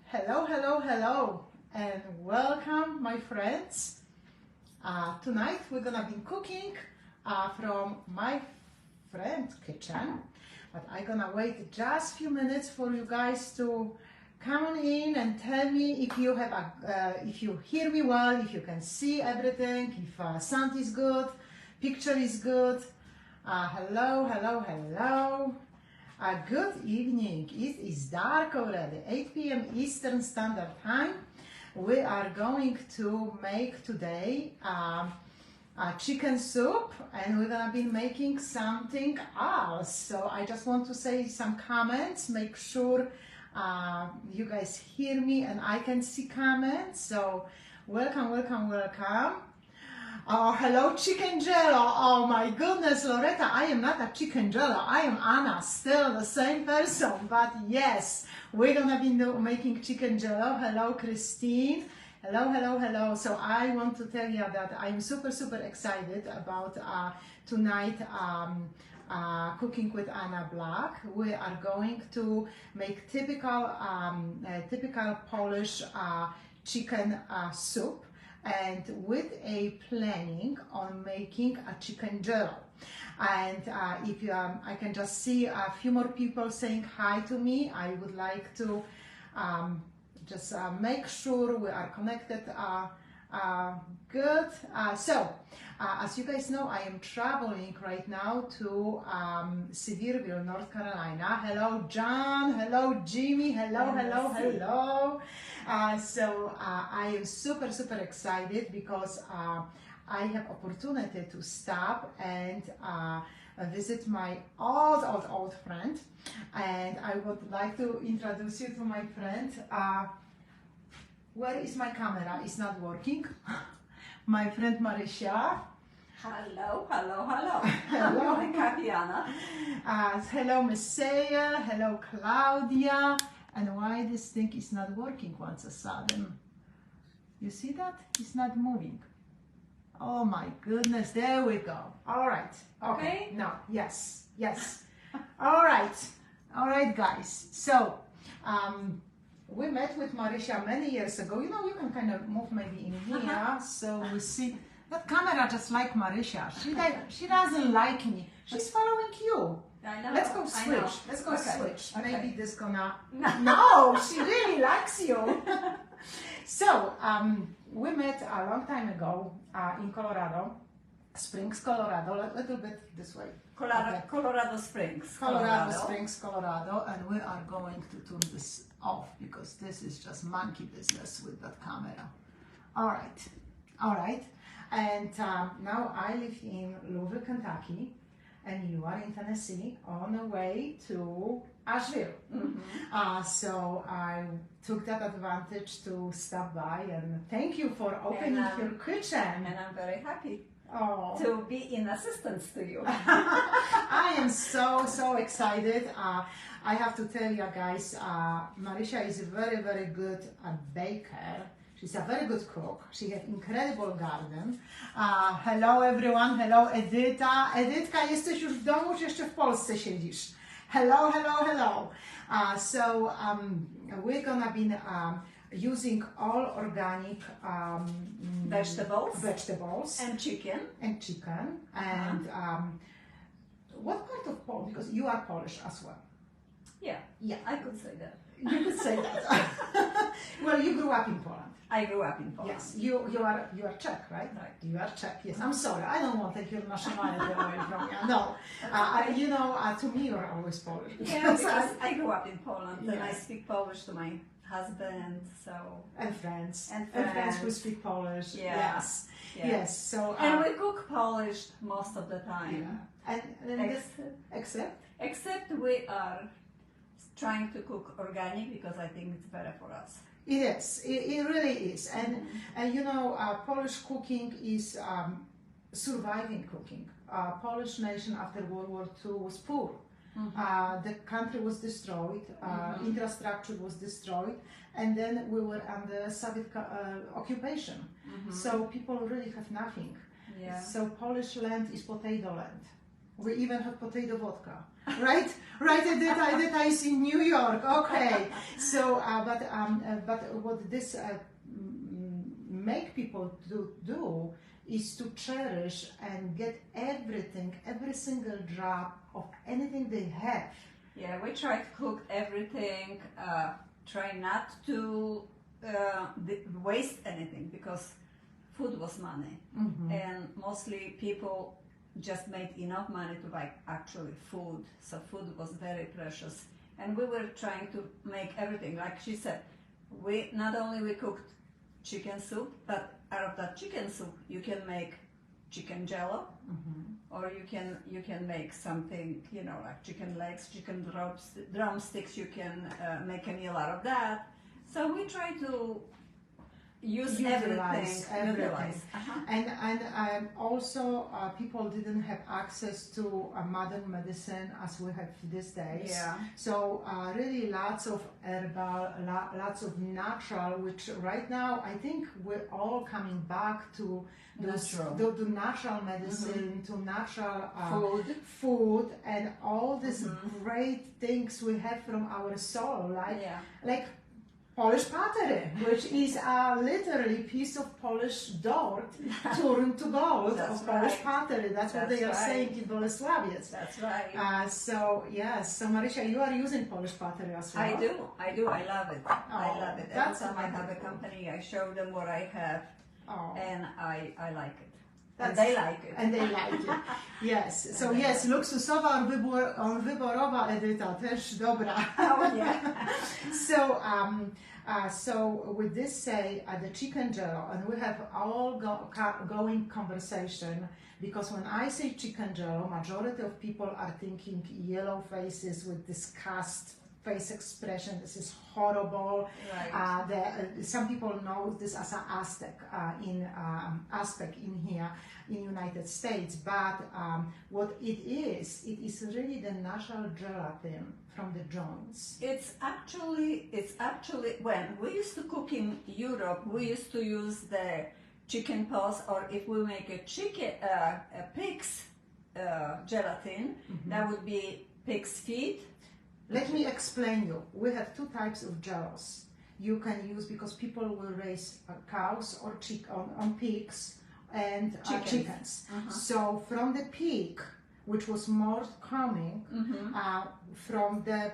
Hello, hello, hello, and welcome, my friends. Tonight we're gonna be cooking from my friend's kitchen, but I'm gonna wait just a few minutes for you guys to come in and tell me if you have if you hear me well, if you can see everything, if sound is good, picture is good. Hello, hello, hello. Good evening. It is dark already, 8 p.m. Eastern Standard Time. We are going to make today a chicken soup, and we're gonna be making something else. So I just want to say some comments, make sure you guys hear me and I can see comments. So welcome, welcome, welcome. Oh, hello, chicken jello. Oh my goodness, Loretta, I am not a chicken jello. I am Anna, still the same person. But yes, we're gonna be making chicken jello. Hello, Christine. Hello, hello, hello. So I want to tell you that I'm super, super excited about tonight cooking with Anna Black. We are going to make typical Polish chicken soup, and with a planning on making a chicken jello. And if you, I can just see a few more people saying hi to me. I would like to just make sure we are connected. Good. So, as you guys know, I am traveling right now to Sevierville, North Carolina. Hello, John. Hello, Jimmy. Hello, hello, hello. So I am super, super excited because I have opportunity to stop and visit my old friend, and I would like to introduce you to my friend. Where is my camera? It's not working. My friend Marysia. Hello, hello, hello. Hello. I'm Kapiana. Hello, Messiah. Hello, Claudia. And why this thing is not working once a sudden? You see that? It's not moving. Oh my goodness, there we go. All right. Okay. No, yes, yes. All right, guys. So, we met with Marysia many years ago. You know, you can kind of move maybe in here, so we see that camera just like Marysia. She doesn't like me. She's following you. I know. Let's go switch. Let's go switch. Okay. Maybe this gonna. No, she really likes you. So we met a long time ago in Colorado Springs, Colorado. A little bit this way. Colorado Springs. Colorado Springs, Colorado, and we are going to turn this off because this is just monkey business with that camera. All right. And now I live in Louisville, Kentucky, and you are in Tennessee on the way to Asheville. Mm-hmm. So I took that advantage to stop by and thank you for opening your kitchen. And I'm very happy to be in assistance to you. I am so excited. I have to tell you guys, Marysia is a very, very good baker. She's a very good cook. She has incredible garden. Hello everyone. Hello Edyta. Edytka, jesteś już w domu, czy jeszcze w Polsce siedzisz? Hello, hello, hello. So we're gonna be using all organic vegetables and chicken. And what part of Poland? Because you are Polish as well. Yeah, I could say that. You could say that. Well, you grew up in Poland. I grew up in Poland. Yes, you are Czech, right? Right. You are Czech. Yes. I'm sorry. I don't want to take your nationality away from you. No. You know, to me, you're always Polish. Yeah, because I grew up in Poland, and I speak Polish to my husband, so and friends who speak Polish. Yeah. Yes. So and we cook Polish most of the time. Yeah. And except we are trying to cook organic because I think it's better for us. It is. It really is. And you know, Polish cooking is surviving cooking. Polish nation after World War II was poor. The country was destroyed, infrastructure was destroyed, and then we were under Soviet occupation. So people really have nothing. So Polish land is potato land. We even have potato vodka, right? Right, that is in New York. Okay, so but what this make people do is to cherish and get everything, every single drop of anything they have. Yeah, we try to cook everything. Try not to waste anything because food was money, and mostly people just made enough money to buy actually food. So food was very precious, and we were trying to make everything. Like she said, we not only we cooked chicken soup, but out of that chicken soup you can make chicken jello, or you can make something, you know, like chicken legs, chicken drumsticks. You can make a meal out of that. So we try to utilize everything. Uh-huh. And also people didn't have access to modern medicine as we have these days. Yeah. So really lots of herbal, lots of natural, which right now I think we're all coming back to the natural medicine, to natural food, and all these great things we have from our soil, like Polish pottery, which is a literally piece of Polish dirt turned to gold of Polish pottery. That's what they are saying in Bolesławiec. That's right. So yes, so Marysia, you are using Polish pottery as well. I do. I love it. I love it. Every time I have a wonderful. company, I show them what I have, and I like it. And That's- they like it. And they like it. Yes. So yes, luksusowa wyborowa Edyta, też dobra. Oh yeah. So with this say the chicken jello, and we have all going conversation, because when I say chicken jello, majority of people are thinking yellow faces with disgust face expression. This is horrible. Right. Some people know this as an aspect in here in United States, but what it is really the natural gelatin from the joints. It's actually when we used to cook in Europe, we used to use the chicken paws, or if we make a pig's gelatin, that would be pig's feet. Let me explain you. We have two types of jellos. You can use, because people will raise cows or pigs and chickens. So from the pig, which was more common, from the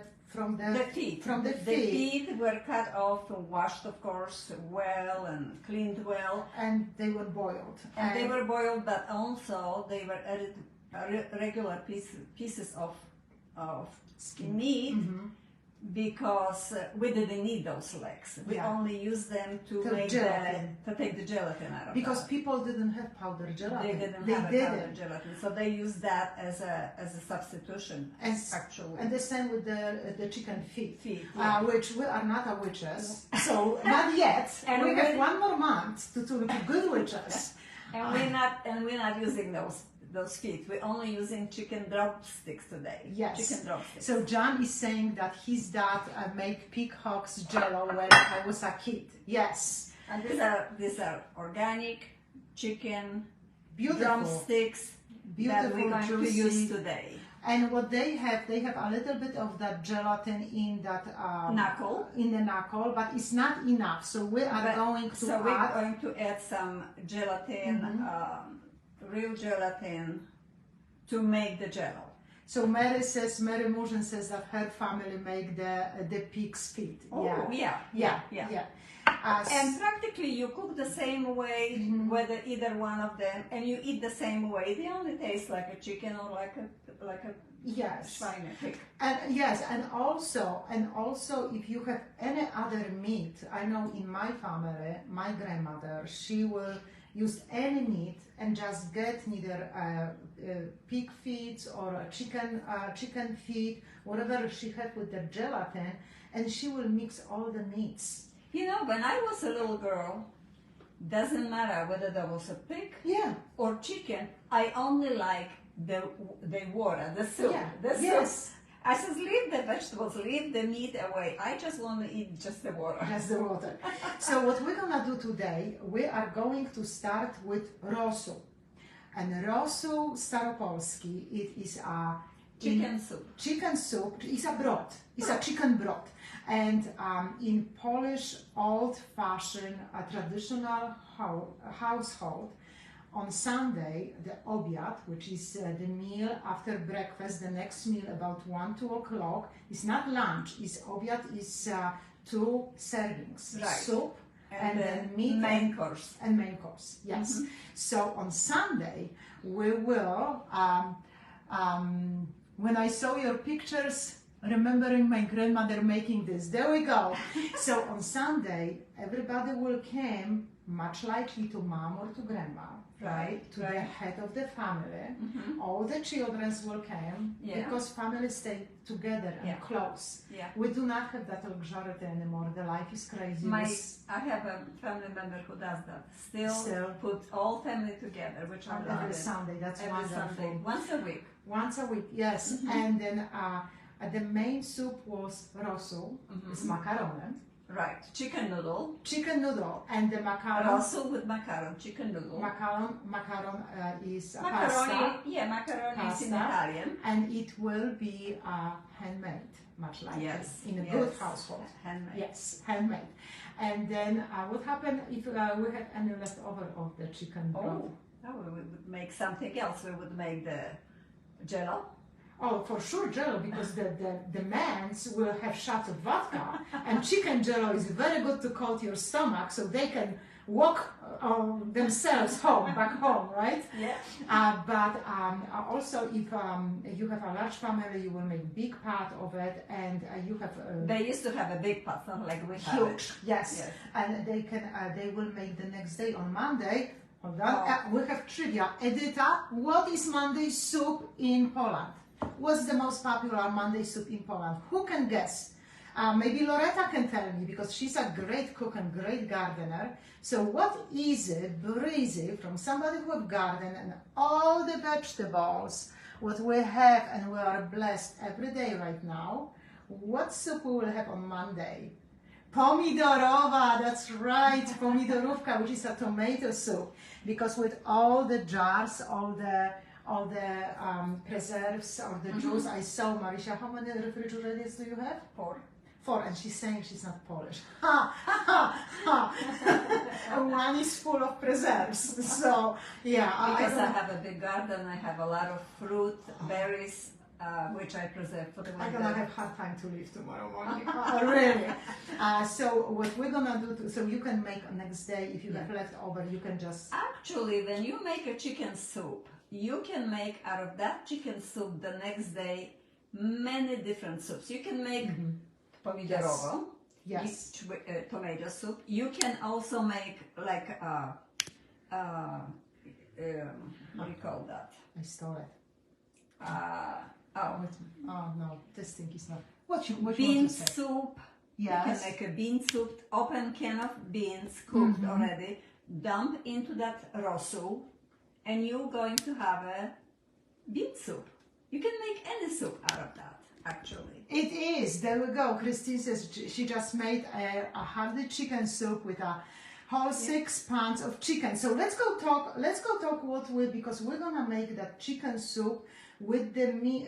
feet. From the The feet, feet were cut off, washed, of course, well and cleaned well. and they were boiled. And they were boiled, but also they were added regular pieces of meat, because we didn't need those legs. We only used them to take the gelatin out of because that. people didn't have powdered gelatin. They didn't have powdered gelatin, so they used that as a substitution. Actually, and the same with the chicken feet, yeah. Which we are not a witches, so not yet. And we have 1 more month to be good witches. and we're not using those feet. We're only using chicken drumsticks today. Yes. Chicken drumsticks. So John is saying that his dad made pig hocks jello when I was a kid. Yes. And these are organic chicken Beautiful. drumsticks that we're going to use today. And what they have a little bit of that gelatin in that Knuckle. in the knuckle, but it's not enough. So we are going to add some gelatin, real gelatin, to make the jello. So Mary Murzyn says that her family make the pig's feet. Oh, yeah. And practically you cook the same way, whether either one of them, and you eat the same way. They only taste like a chicken or like a Schweinepig. And yes, and also if you have any other meat, I know in my family, my grandmother, she will use any meat and just get neither pig feet or a chicken feet, whatever she had with the gelatin, and she will mix all the meats. You know, when I was a little girl, doesn't matter whether there was a pig or chicken, I only like the water, the soup. Yeah. The soup. Yes. I said, leave the vegetables, leave the meat away. I just want to eat just the water. Just the water. So what we're gonna do today, we are going to start with ROSOL. And ROSOL Staropolski, it is a Chicken soup. Chicken soup is a broth. It's a chicken broth. And in Polish old-fashioned traditional household, on Sunday, the obiad, which is the meal after breakfast, the next meal about 1, 2 o'clock, is not lunch, is obiad, is 2 servings. Right. Soup and then meat main course. And main course, yes. So on Sunday, we will, when I saw your pictures, remembering my grandmother making this, there we go. So on Sunday, everybody will come, much likely to mom or to grandma, right? To the head of the family. All the children will come because families stay together and close. We do not have that luxury anymore. The life is crazy. I have a family member who does that. Still put all family together, which I love. Every Sunday, that's every wonderful. Sunday, once a week. Once a week, yes. And then the main soup was rosol, it's macaron. Right, chicken noodle. Chicken noodle and the macaron. Rosol with macaron, chicken noodle. Macaron is macaroni, pasta. Yeah, macaroni Pasta. is in Italian. And it will be handmade, much like in a good household. Handmade. Yes, handmade. And then what happened if we have any leftover of the chicken broth? We would make something else. We would make the jello. Oh, for sure jello, because the mans will have shots of vodka, and chicken jello is very good to coat your stomach, so they can walk themselves back home, right? Yeah. But also, if you have a large family, you will make big pot of it, and you have. They used to have a big pot, not like we have huge, it. yes. And they can. They will make the next day on Monday. Hold on. We have trivia. Edita, what is Monday soup in Poland? What's the most popular Monday soup in Poland? Who can guess? Maybe Loretta can tell me, because she's a great cook and great gardener. So what is it, breezy, from somebody who have garden and all the vegetables, what we have and we are blessed every day right now, what soup we will have on Monday? Pomidorowa, that's right, pomidorówka, which is a tomato soup, because with all the jars, all the preserves or the juice, I saw, Marisha, how many refrigerators do you have? 4, and she's saying she's not Polish. One is full of preserves. So, yeah. Because I have a big garden, I have a lot of fruit, berries, which I preserve for the winter. I'm gonna have hard time to leave tomorrow morning. Really. So what we're gonna do, so you can make next day, if you have leftover, you can just... Actually, when you make a chicken soup, you can make out of that chicken soup the next day many different soups. You can make pomidorowo, tomato soup. You can also make like how do you call that? I stole it. Oh no, this thing is not. What you bean want to say? soup. Yes. You can make a bean soup, open can of beans cooked already, dump into that rosol, and you're going to have a bean soup. You can make any soup out of that, actually. It is. There we go. Christine says she just made a hearty chicken soup with a whole 6 pounds of chicken. So let's go talk because we're gonna make that chicken soup with the meat,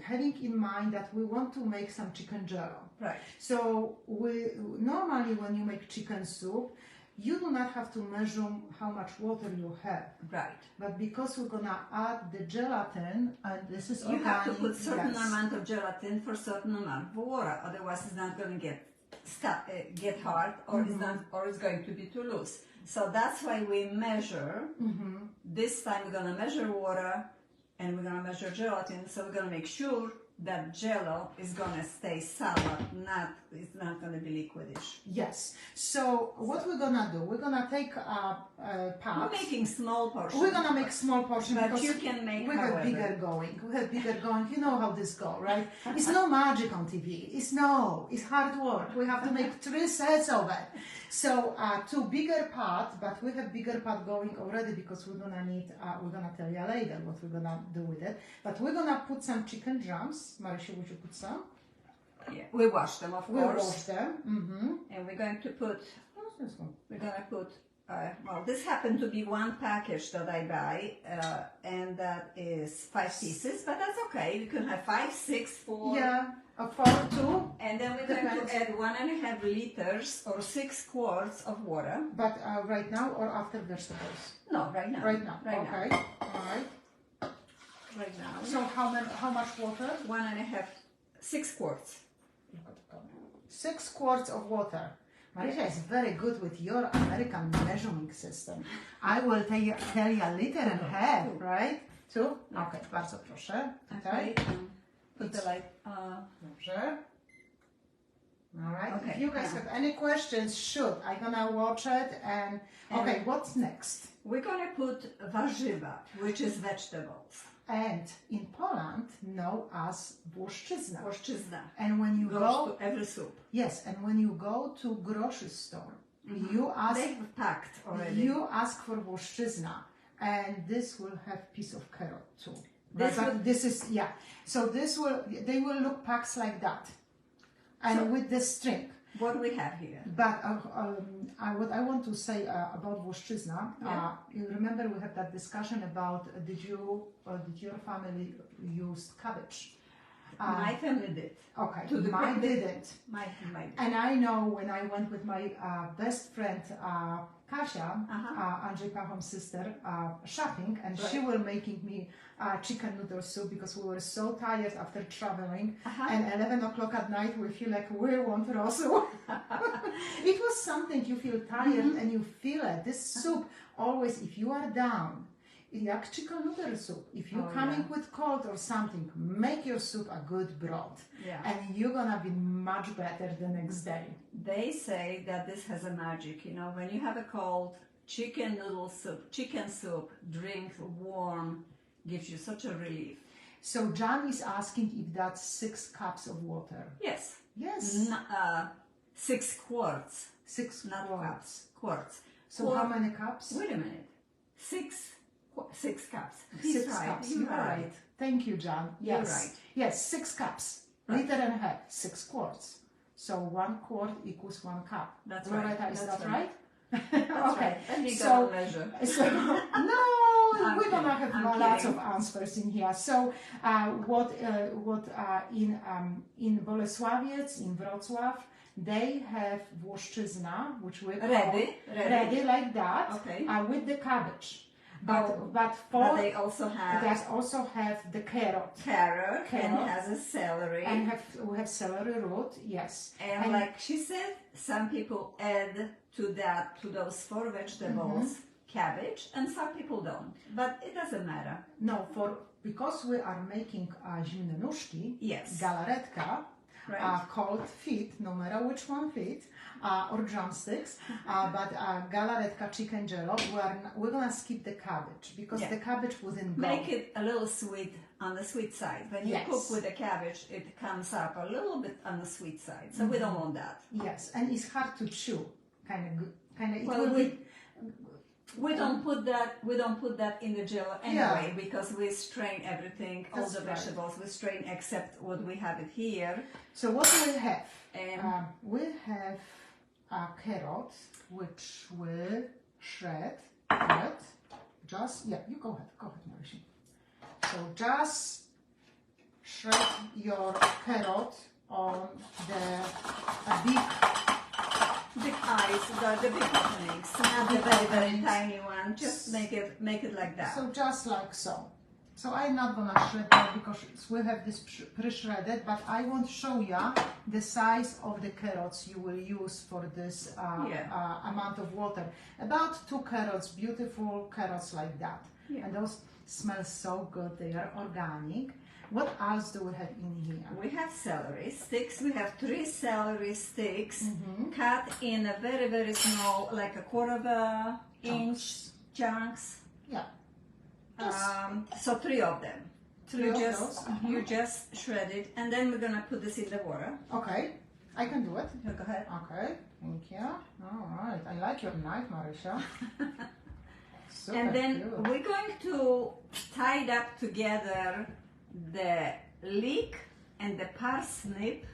having in mind that we want to make some chicken jello. Right. So normally when you make chicken soup, you do not have to measure how much water you have. Right. But because we're gonna add the gelatin, and this is you have to put certain amount of gelatin for certain amount of water, otherwise it's not going to get hard, or it's going to be too loose. So that's why we measure. This time we're going to measure water and we're going to measure gelatin. So we're going to make sure that jello is going to stay solid, it's not going to be liquidish. Yes. So what we're going to do, we're going to take a pot. We're making small portions. We're going to make small portions, but because you can make we have bigger going. We have bigger going. You know how this goes, right? It's no magic on TV. It's hard work. We have to make 3 sets of it. So 2 bigger pots, but we have bigger pot going already, because we're gonna need. We're gonna tell you later what we're gonna do with it. But we're gonna put some chicken drums. Marisha, would you put some? Yeah, we wash them, of course. We wash them. And we're going to put. We're gonna put well, this happened to be one package that I buy, and that is 5 pieces, but that's okay. You can have 5, 6, 4. Yeah, a 4, 2. And then we're going to add 1.5 liters or 6 quarts of water. But right now or after vegetables? No, right now. Right now. Right okay. now. All right. Right now. So how much water? 1.5, 6 quarts. 6 quarts of water. Marysia is very good with your American measuring system. I will tell you a liter and a half, right? 2? Okay, bardzo proszę. Okay. Put the light. Dobrze. All right. Okay. If you guys have any questions, shoot. I'm gonna watch it and okay, what's next? We're gonna put warzywa, which is vegetables. And in Poland, known as włoszczyzna. Włoszczyzna. And when you goes to every soup. Yes, and when you go to grocery store, you ask. They've packed already. You ask for włoszczyzna, and this will have piece of carrot too. This is So they will look packs like that, and with the string. What we have here. But what I want to say about włoszczyzna, you remember we had that discussion about did your family use cabbage? My family did. Okay, mine didn't. My And I know when I went with my best friend Kasia, Andrzej Pachom's sister, shopping, and she was making me chicken noodle soup because we were so tired after traveling. And 11 o'clock at night we feel like we want rosół. It was something, you feel tired and you feel it. This soup always, if you are down, like chicken noodle soup, if you're coming with cold or something, make your soup a good broth, and you're gonna be much better the next day. They say that this has a magic, you know, when you have a cold, chicken noodle soup, chicken soup, drink warm, gives you such a relief. So John is asking if that's 6 cups of water. Yes. Yes. 6 quarts. 6 not quarts. cups. Quarts. So how many cups? Wait a minute. 6 cups. 6 cups. You're right. Thank you, John. Yes. You're right. Yes, 6 cups. Right. Liter and a half. 6 quarts. So 1 quart equals 1 cup. That's right. Is that right? That's okay. right. And you gotta measure. So no, we're gonna have lots of answers in here. So what in Bolesławiec, in Wrocław, they have włoszczyzna, which we call ready like that, with the cabbage. But they also have the carrot. And has a celery. And we have celery root, yes. And like she said, some people add to those 4 vegetables cabbage, and some people don't. But it doesn't matter. No, because we are making zimne nóżki, galaretka, called feet, no matter which one feet, or drumsticks, but galaretka chicken jello, we're gonna skip the cabbage because the cabbage wouldn't go. Make it a little sweet, on the sweet side. When you cook with the cabbage, it comes up a little bit on the sweet side, so we don't want that. Yes, and it's hard to chew, kind of. Well, we don't put that in the jello anyway because we strain everything, all the vegetables we strain except what we have it here. So what do we have? We have a carrot which will shred. You go ahead, Marysia. So just shred your carrot on the big eyes, the big openings, not the very, very tiny one. Just make it like that. So just like so. So I'm not gonna shred that because we have this pre-shredded, but I want to show you the size of the carrots you will use for this amount of water. About 2 carrots, beautiful carrots like that. And those smell so good, they are organic. What else do we have in here? We have celery sticks. We have 3 celery sticks cut in a very, very small, like a 1/4 inch chunks. Yeah. So 3 of them. You just shred it, and then we're gonna put this in the water. Okay, I can do it. Go ahead. Okay, thank you. All right, I like your knife, Marysia. And then we're going to tie it up together the leek and the parsnip,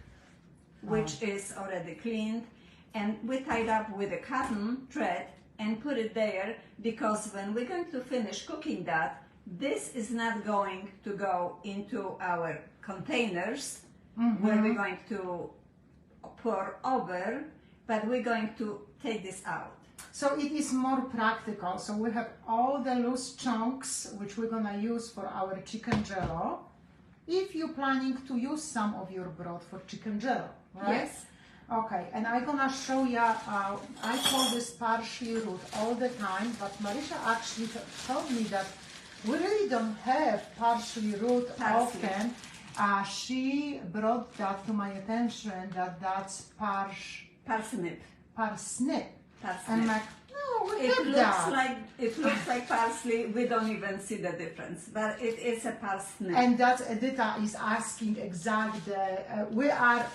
which is already cleaned, and we tied up with a cotton thread and put it there, because when we're going to finish cooking that, this is not going to go into our containers where we're going to pour over, but we're going to take this out. So it is more practical. So we have all the loose chunks which we're gonna use for our chicken jello. If you're planning to use some of your broth for chicken jello, right? Yes. Okay, and I'm gonna show you, I call this parsley root all the time, but Marisha actually told me that we really don't have parsley root often. She brought that to my attention, that that's Parsnip. parsnip. Parsnip. And I'm like, no, we It have looks that. it looks like parsley. We don't even see the difference, but it is a parsnip. And that Edita is asking exactly,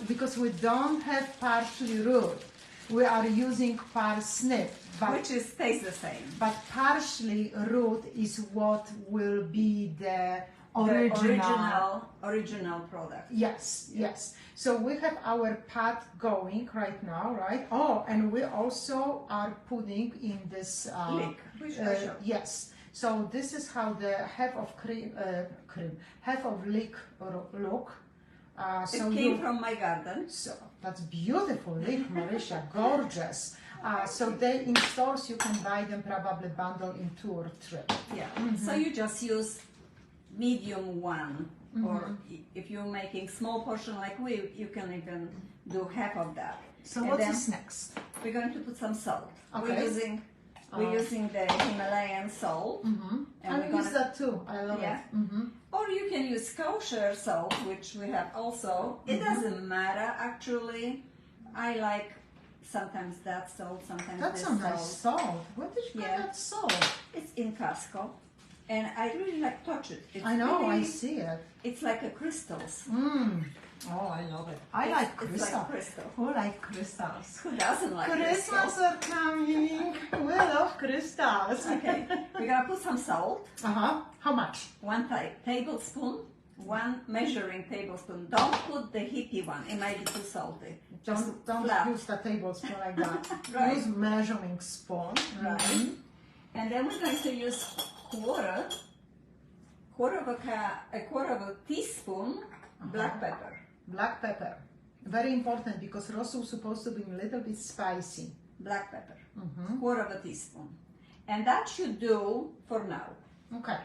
because we don't have parsley root, we are using parsnip. Which tastes the same. But parsley root is what will be the original product. Yes, yes. So we have our pot going right now, right? Oh, and we also are putting in this leek. Yes. So this is how the half of half of leek look. So it came from my garden. So that's beautiful leek, Marisha, gorgeous. So they in stores you can buy them probably bundled in 2 or 3. Yeah. So you just use medium one, or if you're making small portion like we, you can even do half of that. So what is next? We're going to put some salt. Okay. We're using the Himalayan salt. And I use that too. I love it. Or you can use kosher salt, which we have also. It doesn't matter actually. I like sometimes that salt, sometimes That's this some nice salt. salt. Where did you get that salt? It's in Costco. And I really like touch it. It's I know, really, I see it. It's like a crystals. Oh, I love it. I like crystals. It's like crystal. Who like crystals? Who doesn't like Christmas crystals? are coming. We love crystals. Okay, we're gonna put some salt. How much? 1 tablespoon. 1 measuring tablespoon. Don't put the hippie one. It might be too salty. Don't flat. use the tablespoon like that. Right. Use measuring spoon. Right. And then we're going to use quarter of a teaspoon black pepper. Black pepper. Very important because rosol is supposed to be a little bit spicy. Black pepper. Quarter of a teaspoon. And that should do for now. Okay.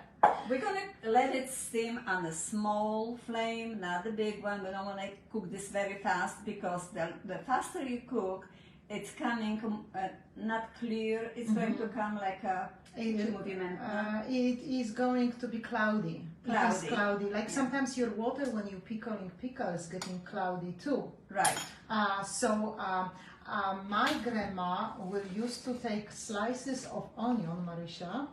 We're gonna let it steam on a small flame, not a big one. We don't want to cook this very fast because the faster you cook, it's coming not clear. It's going to come like a it is going to be cloudy. It is cloudy. Like sometimes your water when you pickling pickle is getting cloudy too. Right. My grandma will used to take slices of onion, Marisha,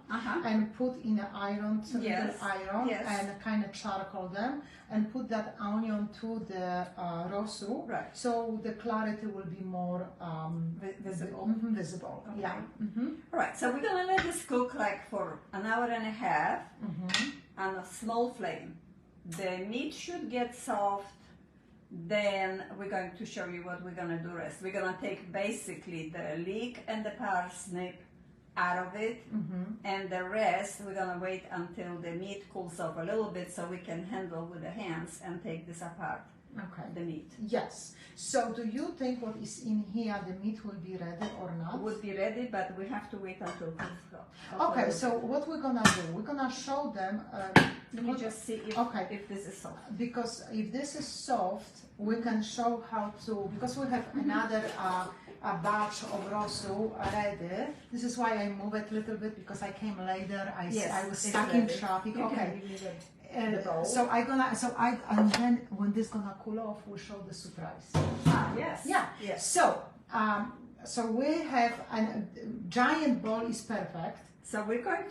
and put in an iron, and kind of charcoal them, and put that onion to the rosol, so the clarity will be more visible. Okay. Yeah. Right. So we're gonna let this cook like for an hour and a half on a small flame. The meat should get soft. Then we're going to show you what we're going to do rest. We're going to take basically the leek and the parsnip out of it, and the rest we're going to wait until the meat cools off a little bit so we can handle with the hands and take this apart. Okay. The meat. Yes. So do you think what is in here, the meat will be ready or not? Would be ready, but we have to wait until it cooks. Okay, so what we're gonna do, we're gonna show them. Let me just see if this is soft. Because if this is soft, we can show how to, because we have another a batch of rosol ready. This is why I move it a little bit because I came later. I was stuck in traffic. Okay. And then when this gonna cool off, we'll show the surprise. Yes. Yeah. Yes. So we have a giant bowl is perfect. So we're going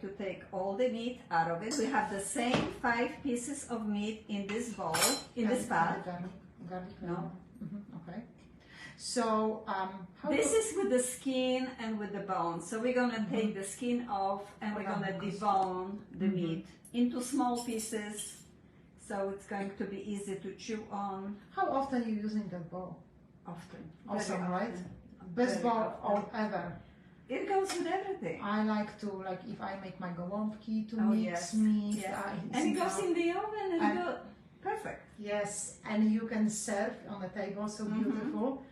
to take all the meat out of it. We have the same 5 pieces of meat in this bowl, in this pot. Garlic. No. Okay. So this is with the skin and with the bones. So we're gonna take the skin off and we're gonna debone the meat into small pieces. So it's going to be easy to chew on. How often are you using that bowl? Often. Awesome, right? Best bowl ever. It goes with everything. I like to, like, if I make my gołąbki to Oh, mix yes. meat. Yes. It's And it goes enough. in the oven and it goes perfect. Yes, and you can serve on the table, so beautiful.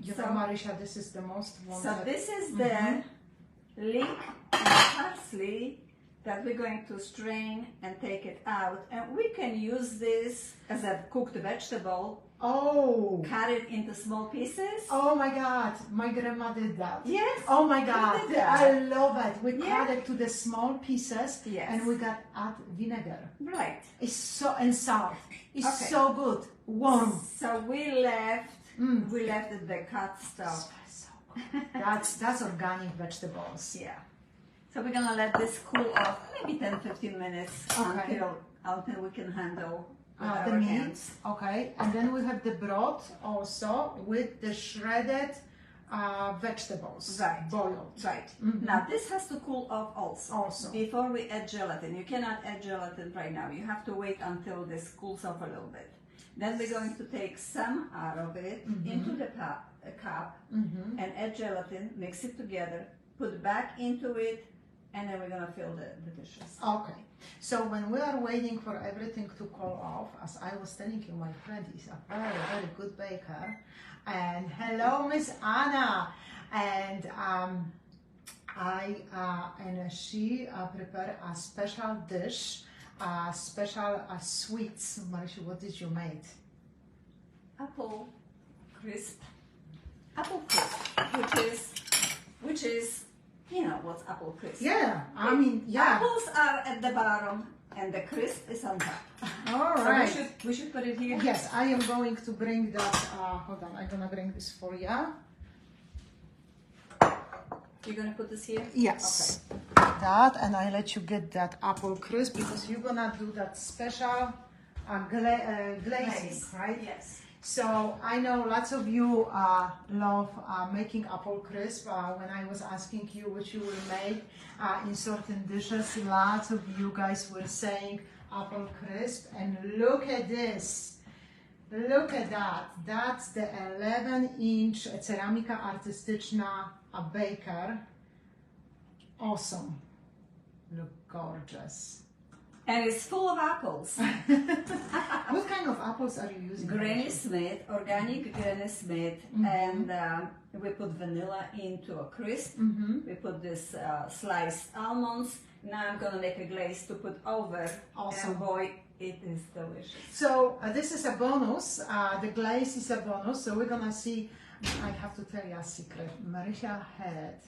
You know, Marysia, this is the most wanted. So this is the leek and parsley that we're going to strain and take it out. And we can use this as a cooked vegetable. Oh! Cut it into small pieces. Oh my God, my grandma did that. Yes. Oh my God, did that. I love it. We Yeah. cut it to the small pieces, Yes. and we got add vinegar. Right. It's so, and salt. It's Okay. so good. Warm. So we left the cut stuff. So good. That's organic vegetables. Yeah. So we're gonna let this cool off maybe 10-15 minutes Okay. until we can handle with The our meat, hands. okay, and then we have the broth also with the shredded vegetables, Right. boiled. Right. Now this has to cool off also. Before we add gelatin. You cannot add gelatin right now. You have to wait until this cools off a little bit. Then we're going to take some out of it into the cup and add gelatin, mix it together, put back into it, and then we're gonna fill the dishes. Okay, so when we are waiting for everything to cool off, as I was telling you, my friend is a very, very good baker. And hello, Miss Anna. And she prepared a special dish, special sweets. Marysia, what did you make? Apple crisp, which is, you know what's apple crisp. Yeah, I mean, yeah. Apples are at the bottom and the crisp is on top. All So right. we should put it here. Yes, I am going to bring that. Hold on, I'm gonna bring this for you. You're gonna put this here? Yes. Okay. That, and I let you get that apple crisp because you're gonna do that special glazing, right? Yes. So I know lots of you love making apple crisp. When I was asking you what you will make in certain dishes, lots of you guys were saying apple crisp. And look at this. Look at that. That's the 11-inch ceramika artystyczna baker. Awesome. Look gorgeous. And it's full of apples. What kind of apples are you using? Granny Smith, organic Granny Smith, and we put vanilla into a crisp. We put this sliced almonds. Now I'm gonna make a glaze to put over. Awesome. And boy, it is delicious. So this is a bonus. The glaze is a bonus. So we're gonna see. I have to tell you a secret. Marysia had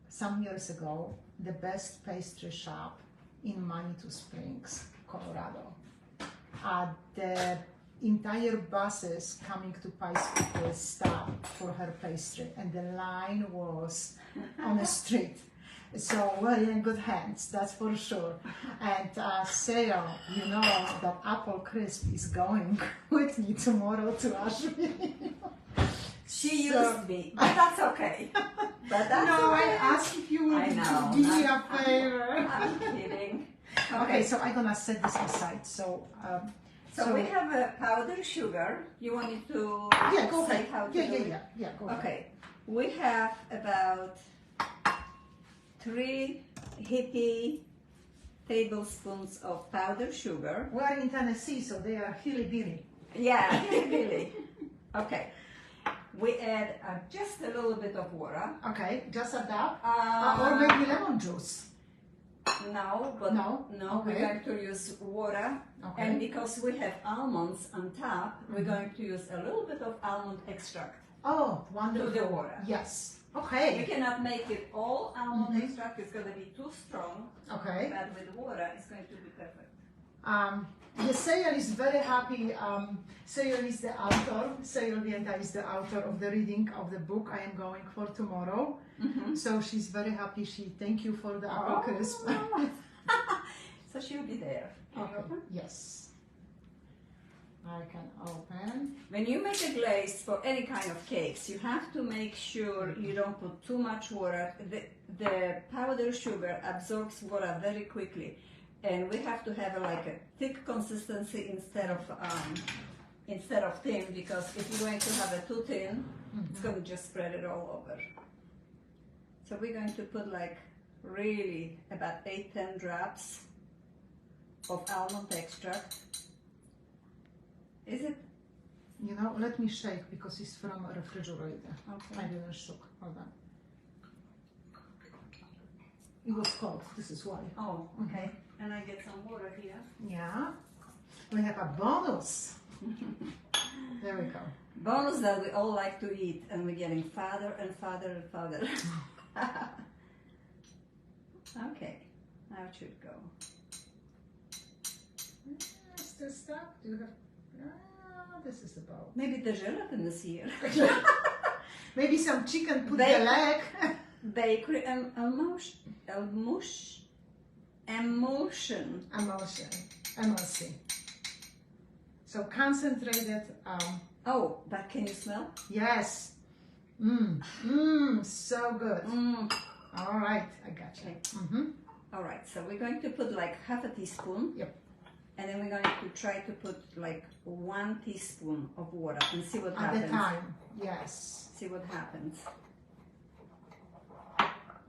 some years ago the best pastry shop in Manitou Springs, Colorado. The entire buses coming to Pice Peak will stop for her pastry, and the line was on the street. So we're in good hands, that's for sure. And Sarah, you know that apple crisp is going with me tomorrow to Asheville. She used me, but that's okay. But that's No, I okay. asked if you would I know. give me a favor. I'm kidding. Okay, so I'm gonna set this aside. So we have a powdered sugar. You want me to yeah, go say ahead. how to Yeah, do yeah, it? yeah, yeah. Go ahead. Okay, we have about 3 hippie tablespoons of powdered sugar. We are in Tennessee, so they are hilly-billy. Yeah, really. Okay, we add just a little bit of water. Okay, just a dab, Uh, or maybe lemon juice. No, but No? we're Okay. going to use water. Okay. And because we have almonds on top, we're going to use a little bit of almond extract. Oh, wonderful. To the water. Yes. We Okay. cannot make it all almond extract, it's going to be too strong, Okay. but with water it's going to be perfect. Yes, Sayal is very happy. Sayal is the author. Sayal Vienta is the author of the reading of the book I am going for tomorrow. So she's very happy. She thank you for the apple crisp. So she'll be there. Can you open? Yes. I can open. When you make a glaze for any kind of cakes, you have to make sure you don't put too much water. The powdered sugar absorbs water very quickly, and we have to have like a thick consistency instead of instead of thin, because if you're going to have it too thin, it's going to just spread it all over. So we're going to put like really about 8-10 drops of almond extract. Is it? You know, let me shake because it's from a refrigerator. Okay. I didn't shook. Hold on. It was cold. This is why. Oh, okay. And I get some water here. Yeah. We have a bonus. There we go. Bonus that we all like to eat, and we're getting fatter and fatter and fatter. Okay, now it should go. Yes, this stuff. Do you have? This is about. Maybe the gelatin is here. Maybe some chicken put the leg. Bakery emulsion. Emulsion. So concentrated. Oh, but can you smell? Yes. So good. All right, I got you. Okay. All right, so we're going to put like half a teaspoon. Yep. And then we're going to try to put like 1 teaspoon of water and see what happens. At the time, yes. See what happens.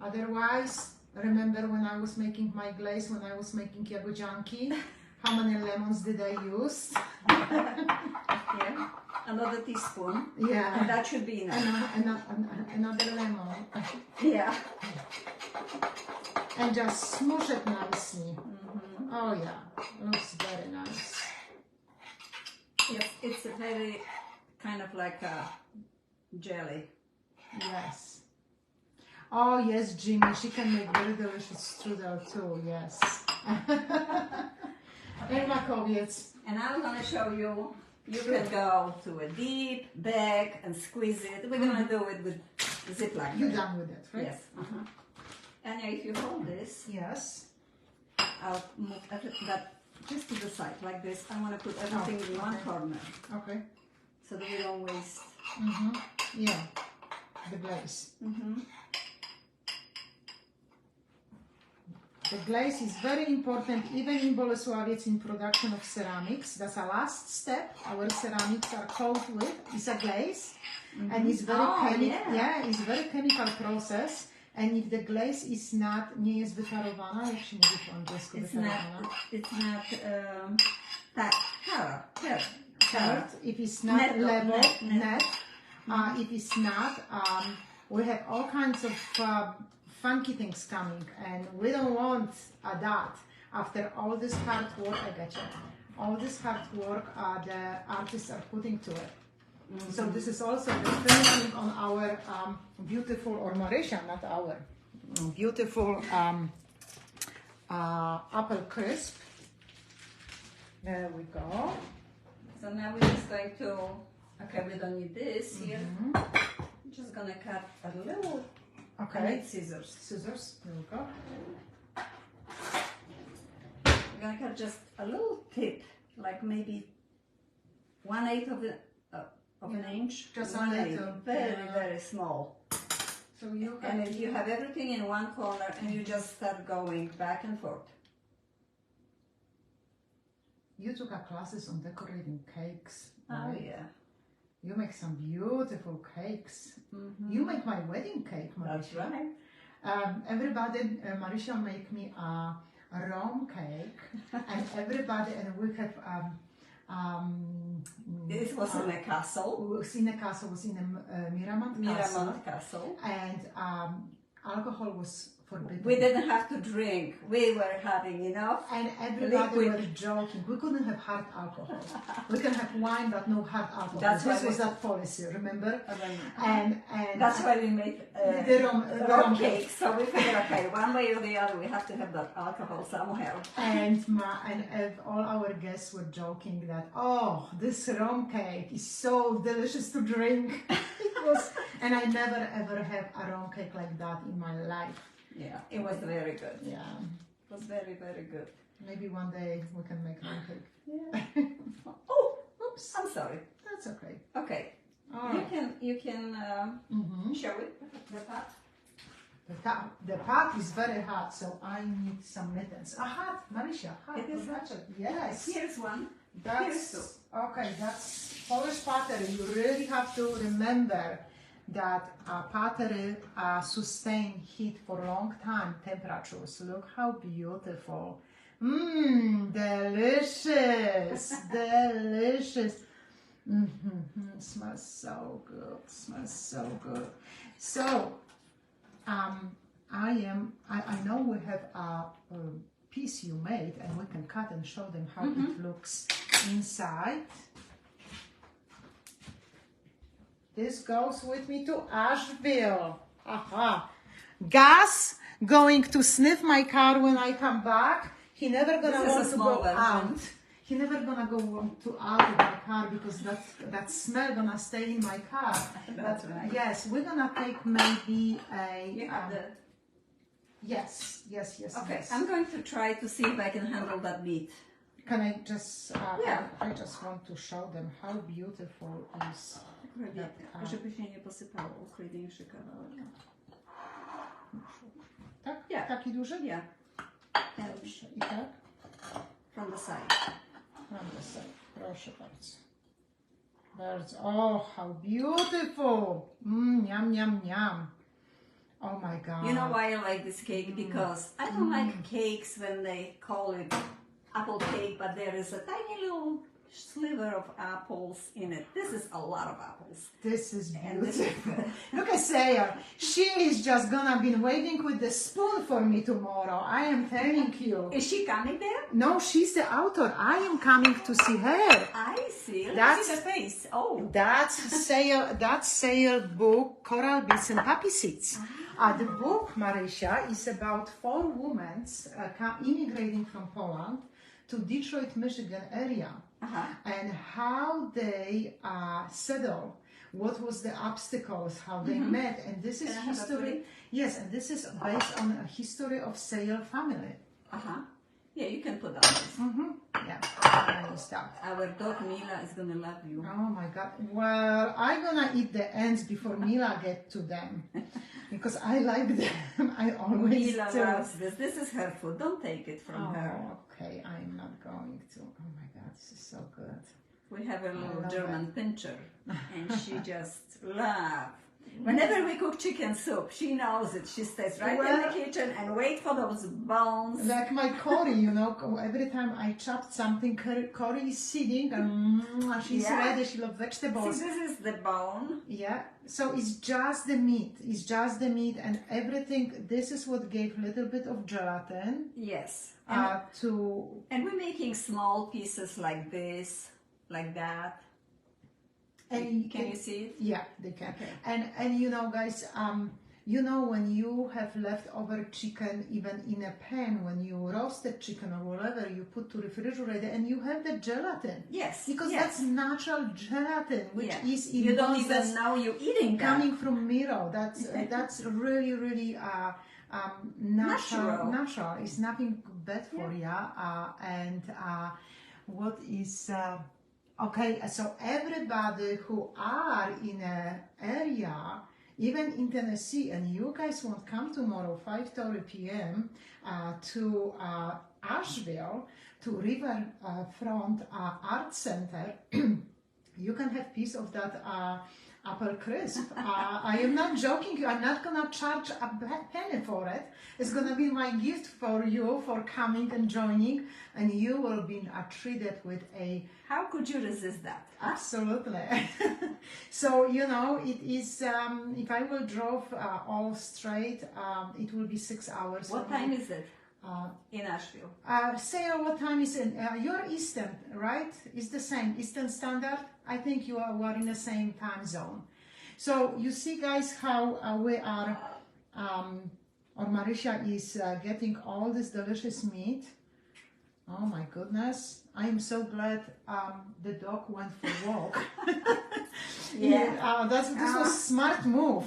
Otherwise, remember when I was making my glaze, when I was making jagodzianki, how many lemons did I use? Yeah, another teaspoon. Yeah. And that should be enough. Another lemon. Yeah. And just smoosh it nicely. Oh yeah, looks very nice. Yes, it's a very kind of like a jelly. Yes. Oh yes, Jimmy, she can make very delicious strudel too, yes. Makowiec. And I'm going to show you, you can go to a deep bag and squeeze it. We're going to do it with Ziploc. You're done with it, right? Yes. And if you hold this, Yes. I'll move that just to the side like this. I want to put everything in one corner Okay. so that we don't waste. Yeah, the glaze. The glaze is very important even in Bolesławiec in production of ceramics. That's a last step. Our ceramics are coated with. It's a glaze, and it's very it's very chemical process. And if the glaze is not, nie jest wyparowana, jak się mówi po angielsku wyparowana? It's not hard. If it's not level, net. If it's not, we have all kinds of funky things coming, and we don't want that. After all this hard work, I got you. All this hard work the artists are putting to it. So this is also the finishing on our beautiful, or Marysia, not our, beautiful apple crisp. There we go. So now we're just going to, okay, we don't need this here. I'm just going to cut a little. Okay. I need scissors. Scissors, there we go. I'm going to cut just a little tip, like maybe 1/8 of an inch. Just a 1/8. little. Very small. So you And if you have everything in one corner and you just start going back and forth. You took a classes on decorating cakes. Oh right? yeah. You make some beautiful cakes. You make my wedding cake, Marysia. That's right. Everybody, Marysia make me a rum cake, and everybody, and we have This was in a castle. was in a castle, was in a Miramont Castle. And alcohol was forbidden. We didn't have to drink. We were having enough. And everybody was joking. We couldn't have hard alcohol. We can have wine, but no hard alcohol. That's this was that policy, remember? And that's why we made the rum cake. So we figured, okay, one way or the other, we have to have that alcohol somewhere. And all our guests were joking that, oh, this rum cake is so delicious to drink. It was, and I never ever had a rum cake like that in my life. Yeah, it was very good. Yeah. It was very, very good. Maybe one day we can make rum cake. Yeah. Oh, oops, I'm sorry. That's okay. Okay. All right. You can show it, the pot. The pot is very hot, so I need some mittens. A hat, Marysia, hat. It is hot. Yes. Here's one. That's okay. That's Polish pottery. You really have to remember that pottery sustain heat for long time temperatures. Look how beautiful. Mmm, delicious, delicious. Smells so good. Smells so good. So, I know we have a piece you made, and we can cut and show them how it looks inside. This goes with me to Asheville. Aha. Gus going to sniff my car when I come back. He never gonna want to go out. He never gonna go to out of my car because that smell gonna stay in my car. That's right. Yes, we're gonna take maybe a. You have the. Yes. Okay, yes. I'm going to try to see if I can handle that meat. Can I just? Yeah. I just want to show them how beautiful is. Żeby się nie posypało, ukryjniejszy kawałek. Tak? Yeah. Taki duży? Yeah. Dobrze. I tak? From the side. From the side. Proszę bardzo. Bardzo. Oh, how beautiful! Yum, yum, yum. Oh my God. You know why I like this cake? Because I don't like cakes when they call it apple cake, but there is a tiny little sliver of apples in it. This is a lot of apples. This is And this is beautiful. good. Look at Sarah. She is just gonna be waiting with the spoon for me tomorrow. I am telling you. Is she coming there? No, she's the author. I am coming to see her. I see. Let's That's- see the face. Oh. That's Sarah's book, Coral Beads and Poppy Seeds. The book, Marysia, is about 4 women immigrating from Poland to Detroit, Michigan area, and how they settled. What was the obstacles? How they met, and this is Can I have a history. plate? Yes, and this is based on a history of Sale family. Yeah, you can put on this. Yeah, nice stuff. Our dog Mila is gonna love you. Oh my God! Well, I'm gonna eat the ends before Mila get to them because I like them. I always Mila do. loves this. This is her food. Don't take it from her. Okay, I'm not going to. Oh my God, this is so good. We have a little love German pincher, and she just loves. Whenever we cook chicken soup, she knows it. She stays right in the kitchen and wait for those bones. Like my Cory, you know, every time I chop something, Cory is sitting and she's ready. She loves vegetables. See, this is the bone. Yeah, so it's just the meat. It's just the meat and everything. This is what gave a little bit of gelatin. Yes. And we're making small pieces like this, like that. And can you see it? Yeah, they can. Okay. And you know, guys, you know, when you have leftover chicken, even in a pan, when you roasted chicken or whatever, you put to refrigerator and you have the gelatin. Yes. Because yes. that's natural gelatin, which is in you don't even know you're eating that. coming from Miro. That's really, really natural. It's nothing bad for you. And what is okay? So everybody who are in an area, even in Tennessee, and you guys won't come tomorrow, 5:30 p.m. To Asheville, to Riverfront Art Center, you can have piece of that apple crisp. I am not joking you. I'm not gonna charge a penny for it. It's gonna be my gift for you for coming and joining, and you will be treated with a. How could you resist that? Absolutely. So you know it is. If I will drove all straight, it will be 6 hours. What time is it? In Asheville. Sarah, what time is it? You're Eastern, right? It's the same, Eastern Standard. I think you are in the same time zone. So you see, guys, how we are, or Marysia is getting all this delicious meat. Oh my goodness. I am so glad the dog went for a walk. This was a smart move.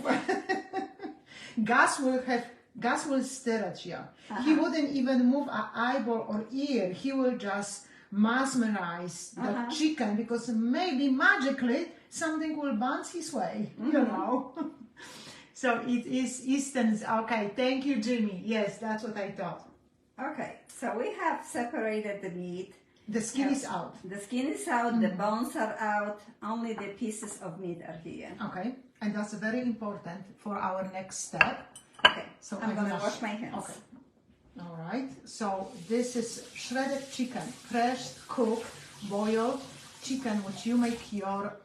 Gus will stare at you. He wouldn't even move an eyeball or ear. He will just mesmerize the chicken because maybe magically something will bounce his way, you know. So it is Eastern. Okay, thank you, Jimmy. Yes, that's what I thought. Okay, so we have separated the meat. The skin is out. The skin is out, the bones are out, only the pieces of meat are here. Okay, and that's very important for our next step. Okay, so I'm gonna wash my hands. Okay. All right, so this is shredded chicken, fresh, cooked, boiled chicken, which you make your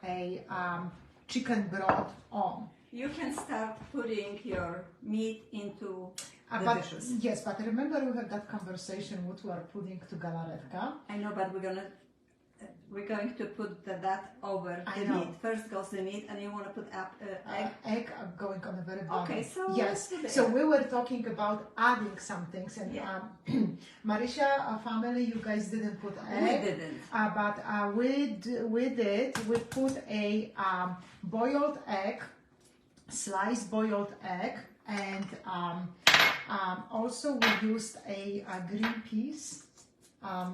chicken broth on. You can start putting your meat into the dishes. Yes, but remember we had that conversation what we are putting to galaretka. I know, but we're going to put that over the meat. First goes the meat, and you want to put egg. Egg going on the very bottom. Okay, so yes. So we were talking about adding some things, and Marisha family, you guys didn't put egg. We didn't. But we did. We put a boiled egg, sliced boiled egg, and also we used a green peas.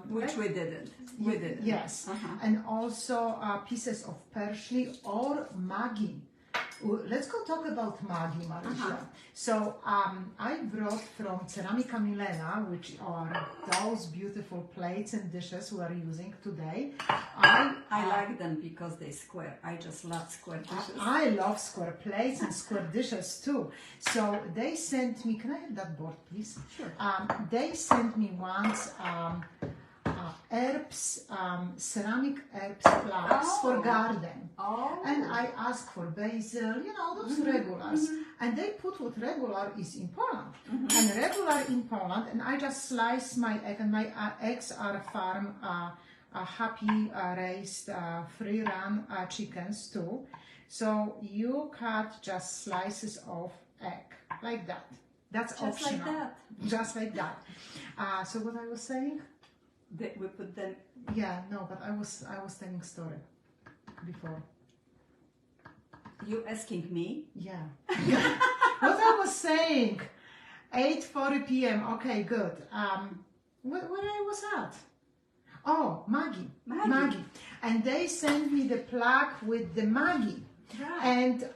Which we didn't. We didn't. Yes, and also pieces of parsley or Maggi. Let's go talk about Maggi, Marisha. So I brought from Ceramica Milena, which are those beautiful plates and dishes we are using today. I like them because they're square. I just love square dishes. I love square plates and square dishes too. So they sent me, can I have that board please? Sure. They sent me once herbs, ceramic herbs plaques for garden. And I asked for basil, you know, those regulars. And they put what regular is in Poland. And regular in Poland, and I just slice my egg, and my eggs are farm happy raised free run chickens too. So you cut just slices of egg like that. That's just optional. Like that. Just like that. So what I was saying? We put them. Yeah, no, but I was telling story before. You asking me? Yeah. What I was saying. 8:40 p.m. Okay, good. Where I was at? Oh, Maggi. And they sent me the plaque with the Maggi. Right. And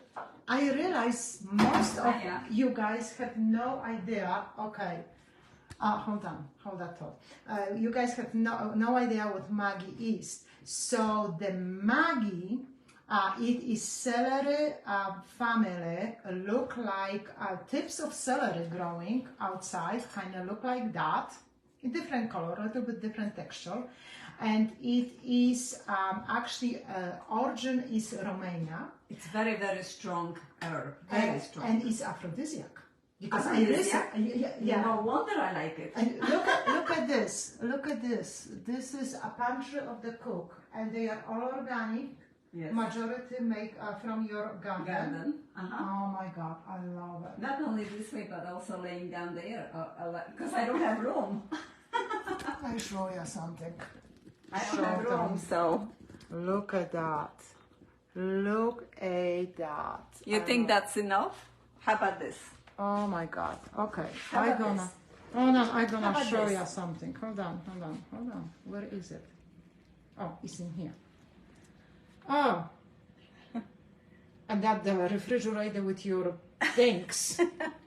I realized most of you guys have no idea. Okay. Hold that thought. You guys have no idea what Maggi is. So the Maggi, it is celery family, look like tips of celery growing outside, kind of look like that, in different color, a little bit different texture. And it is actually, origin is Romania. It's very, very strong herb, very strong. And it's aphrodisiac. Because no wonder I like it. And look at this. Look at this. This is a pantry of the cook, and they are all organic. Yes. Majority make from your garden. Oh my God, I love it. Not only this way, but also laying down there, because I don't have room. I show you something. I don't have room, so look at that. Look at that. You think that's enough? How about this? Oh my God. Okay. I'm gonna show you something. Hold on. Where is it? Oh, it's in here. Oh. And that the refrigerator with your things,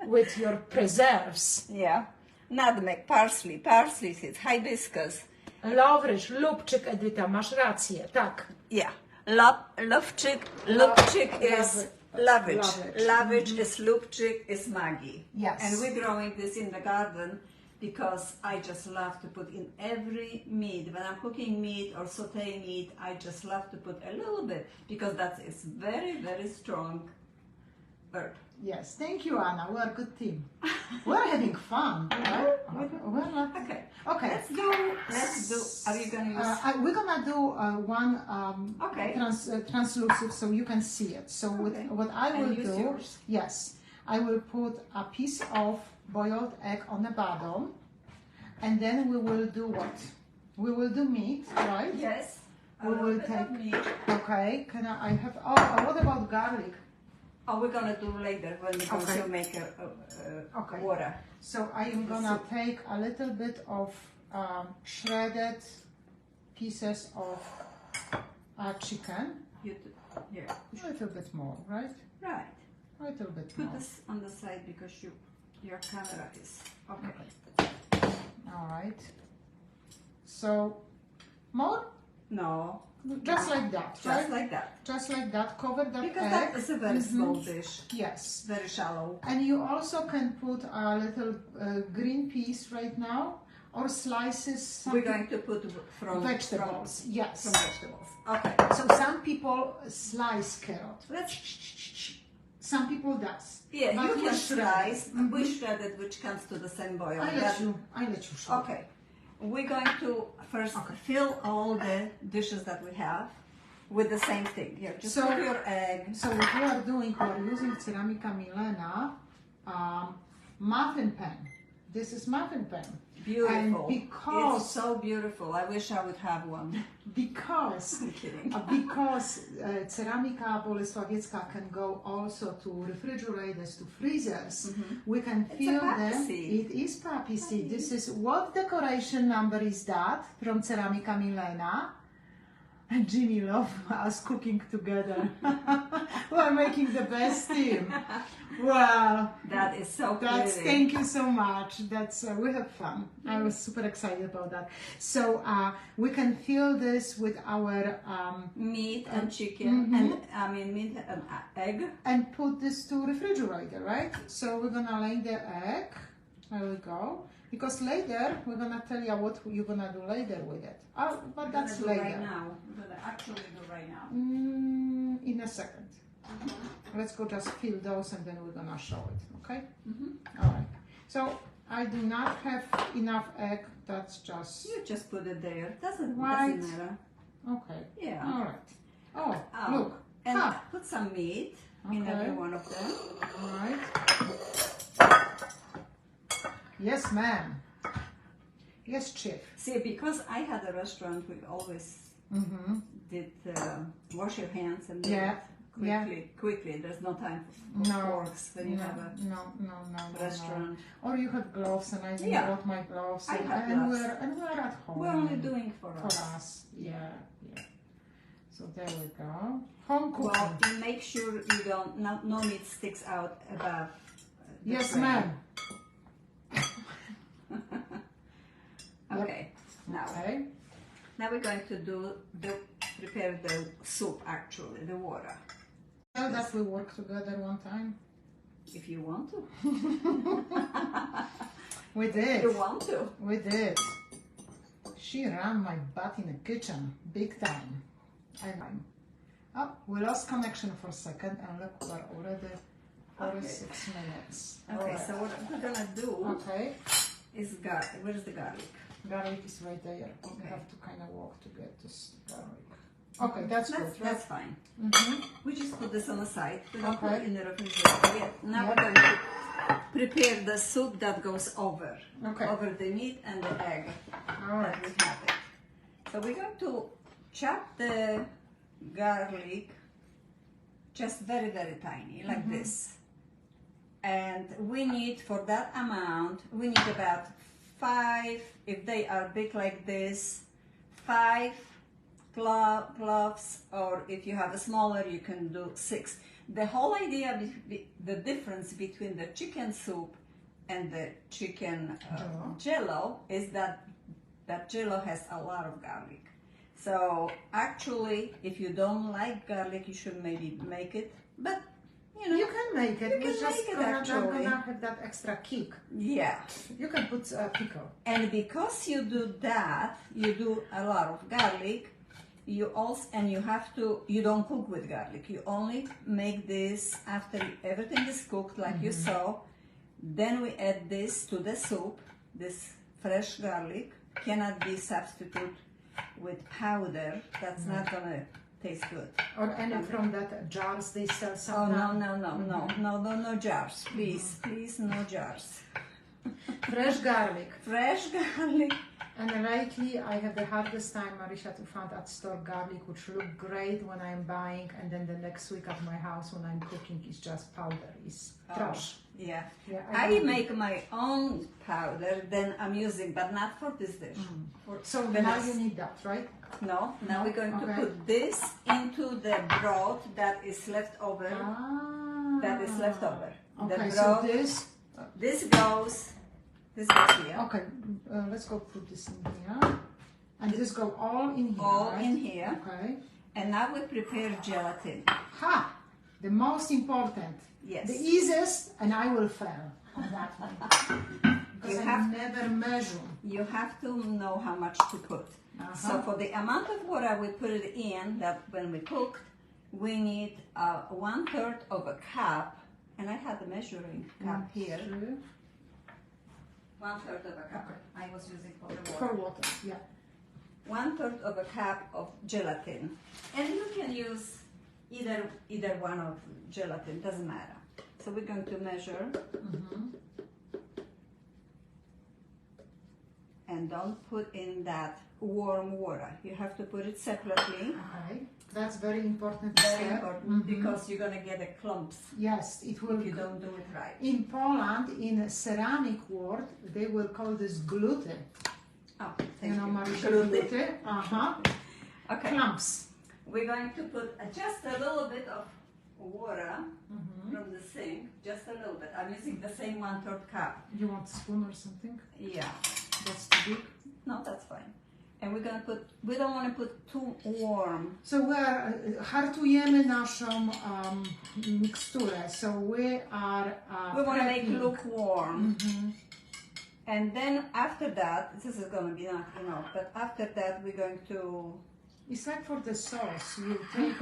with your preserves. Yeah. Nutmeg, parsley seeds, hibiscus. Lawryż, lubczyk, Edyta, masz rację, tak. Yeah. Lubczyk is Lavage is lubczyk is Maggi. Yes. And we're growing this in the garden because I just love to put in every meat. When I'm cooking meat or sauteing meat, I just love to put a little bit because that is very, very strong herb. Yes, thank you, Anna. We're a good team. We're having fun, right? We're not... Okay. Okay. Let's do. Are you gonna use? We're gonna do one translucent so you can see it. So what I will do? Yours. Yes, I will put a piece of boiled egg on the bottom, and then we will do what? We will do meat, right? Yes. We will take meat. Okay. Can I have? Oh, what about garlic? Oh, we're gonna do later when we're going to make water. So I am gonna take a little bit of shredded pieces of chicken. Yeah. A little bit more, right? Right. A little bit more. Put this on the side because your camera is okay. All right. So More? No. Just like that, Just right? like that. Just like that. Cover that Because egg. that is a very small dish. Yes. Very shallow. And you also can put a little green peas right now, or slices. We're going to put from vegetables. Yes. From vegetables. Okay. So some people slice carrot. Some people does. Yeah, but you can slice. Mm-hmm. We shred it, which comes to the same boil. I let you show. Okay. We're going to first fill all the dishes that we have with the same thing. Here, just put your egg. So what we are doing, we are using Ceramica Milena muffin pan. This is muffin pan. Beautiful. And because it's so beautiful. I wish I would have one. Because I'm kidding. Because Ceramica Bolesławiecka can go also to refrigerators, to freezers. We can fill them. It is poppy seed. This is what decoration number is that from Ceramica Milena? And Jimmy loves us cooking together. We are making the best team. Well, that is so pretty. Thank you so much. That's we have fun. I was super excited about that. So we can fill this with our meat and chicken, and meat and egg, and put this to refrigerator, right? So we're gonna lay the egg. There we go. Because later we're gonna tell you what you're gonna do later with it. Oh, but that's later. Right now. I'm gonna actually do right now. In a second. Let's go just fill those and then we're gonna show it. Okay. All right. So I do not have enough egg. That's just. You just put it there. Doesn't Right. matter. Okay. Yeah. All right. Oh, look. And put some meat in every one of them. All right. Yes, ma'am. Yes, chef. See, because I had a restaurant, we always did wash your hands and do it quickly. There's no time for forks when you have a restaurant. Or you have gloves, and I brought my gloves. I have and gloves. we're at home. We're only doing for us. Yeah. So there we go. Home cooking. Well, make sure you don't. No meat sticks out above. Yes, ma'am. Okay. Now we're going to prepare the soup. Actually, the water. Tell that we work together one time. If you want to. We did. You want to? We did. She ran my butt in the kitchen, big time. Oh, we lost connection for a second, and look, we're already 46 minutes. Okay, so what we're gonna do is garlic. Where's the garlic? Garlic is right there. We have to kind of walk to get this garlic. Okay, that's good, right? That's fine. We just put this on the side. We don't put it in the refrigerator yet. Now we're going to prepare the soup that goes over the meat and the egg. All right. That we have it. So we're going to chop the garlic just very, very tiny, like this. And we need, for that amount, we need about 5, if they are big like this, 5 cloves, or if you have a smaller, you can do 6. The whole idea, the difference between the chicken soup and the chicken jello is that jello has a lot of garlic. So actually, if you don't like garlic, you should maybe make it, but you can make it. You can make it actually. Gonna have that extra kick. Yeah. You can put pickle. And because you do that, you do a lot of garlic. You don't cook with garlic. You only make this after everything is cooked, like you saw. Then we add this to the soup. This fresh garlic cannot be substituted with powder. That's not gonna taste good. Or any from that jars they sell some. No jars. Please, no jars. Fresh garlic. Fresh garlic. And lately, I have the hardest time, Marisha, to find at store garlic, which look great when I'm buying, and then the next week at my house when I'm cooking, it's just powder, it's trash. Yeah. I make my own powder, then I'm using, but not for this dish. So now you need that, right? No, now we're going to put this into the broth that is left over. That is left over. Okay, the broth, so this goes here. Okay, let's go put this in here. And this go all in here, all right? in here. Okay. And now we prepare gelatin. Ha! The most important. Yes. The easiest, and I will fail on that one. Because You I have- never measure. You have to know how much to put. Uh-huh. So for the amount of water we put it in, that when we cooked, we need 1/3 of a cup. And I had the measuring cup here. 1/3 of a cup. Okay. I was using for the water. For water, yeah. 1/3 of a cup of gelatin, and you can use either one of gelatin, doesn't matter. So we're going to measure, and don't put in that warm water. You have to put it separately. Okay. That's very important. Very step. important because you're gonna get a clumps Yes, it will. if you don't do it right. In Poland, in a ceramic world, they will call this glute. Oh, You thank know, you. Marisha, Glute. glute. Okay. Clumps. We're going to put just a little bit of water from the sink, just a little bit. I'm using the same 1/3 cup. You want spoon or something? Yeah. That's too big. No, that's fine. And we're gonna put, we don't want to put too warm. So hartujemy naszą miksturę. So we are We want to make prepping. lukewarm. And then after that, this is gonna be not enough, but after that we're going to, It's like for the sauce. You take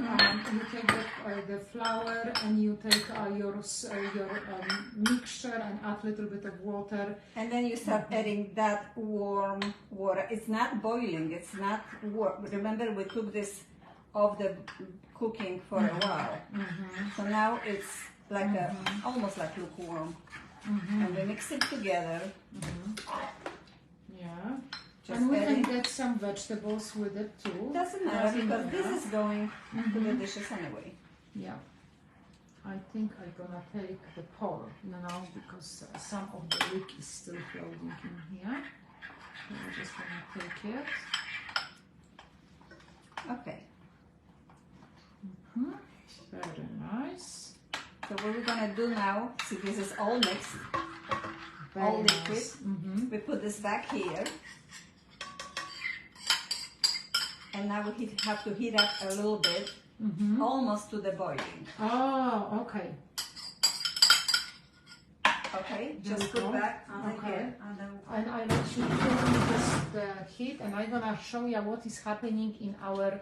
the flour and you take your mixture and add a little bit of water. and then you start adding that warm water. It's not boiling, it's not warm. Remember we took this off the cooking for a while. So now it's like almost like lukewarm. And we mix it together. Yeah. Just And we adding. can get some vegetables with it too. Doesn't matter because this is going to the dishes anyway. Yeah. I think I'm gonna take the pour now because some of the liquid is still floating in here. So I'm just gonna take it. Okay. Very nice. So what we're gonna do now, see this is all mixed, all Very liquid. nice. We put this back here. And now we have to heat up a little bit, almost to the boiling. Oh, okay. Okay, There just we put go. back on Okay. here. And I'm actually putting this the heat, and I'm gonna show you what is happening in our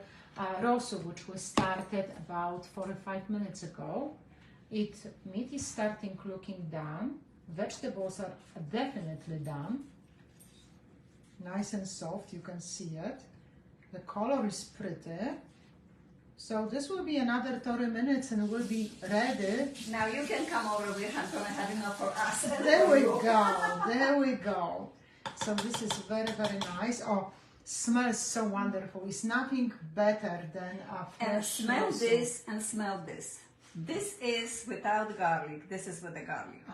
rosół, which we started about 4 or 5 minutes ago. Meat is starting looking done. Vegetables are definitely done. Nice and soft, you can see it. The color is pretty. So this will be another 30 minutes and we'll be ready. Now you can come over, we're not gonna have enough for us. There we go, there we go. So this is very, very nice. Oh, smells so wonderful. It's nothing better than a fresh And smell rosół. this and smell this. This is without garlic. This is with the garlic. Oh,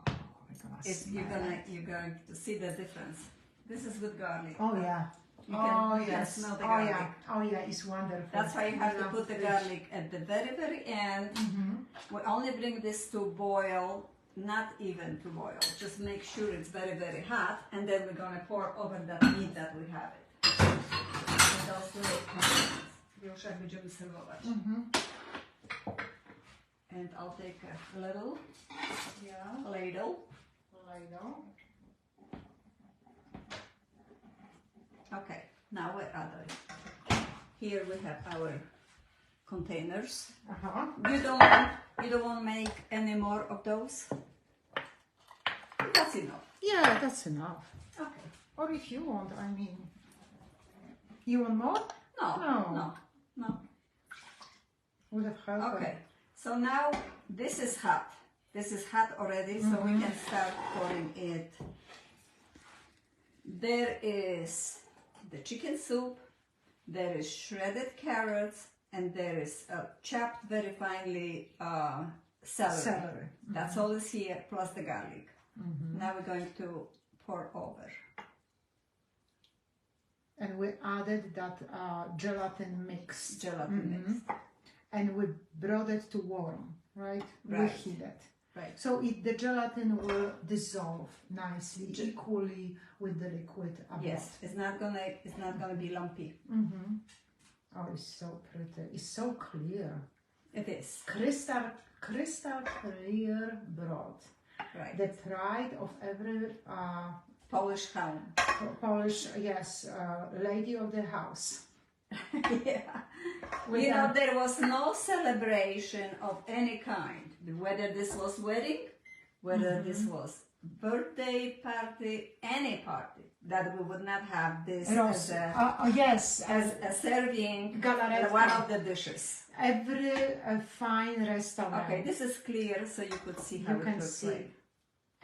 I'm gonna smell it. You're going to see the difference. This is with garlic. Oh yeah. You can, you can yes. smell the Oh garlic. yeah. Oh yeah, it's wonderful. That's why you have to put the Lovely. garlic at the very, very end. We only bring this to boil, not even to boil. Just make sure it's very, very hot, and then we're gonna pour over that meat that we have it. And those little pieces. Już jak będziemy serwować. And I'll take a little ladle. Okay, now what other? Here we have our containers. You don't want to make any more of those? That's enough. Yeah, that's enough. Okay. Or if you want, I mean. You want more? No. We have half. Okay. So now this is hot. This is hot already, so we can start pouring it. There is the chicken soup, there is shredded carrots, and there is chopped very finely celery. That's all is here, plus the garlic. Now we're going to pour over. And we added that gelatin mix. Gelatin mix. And we brought it to warm, right? Right. We heat it. Right. So the gelatin will dissolve nicely, equally with the liquid above. Yes, it's not gonna be lumpy. Mm-hmm. Oh, it's so pretty. It's so clear. It is. Crystal clear broth. Right. The pride of every Polish home. Polish, yes, lady of the house. Yeah. You know, there was no celebration of any kind, whether this was wedding, whether this was birthday party, any party, that we would not have this as a serving, one of the dishes. Every fine restaurant. Okay, this is clear, so you could see how it looks like.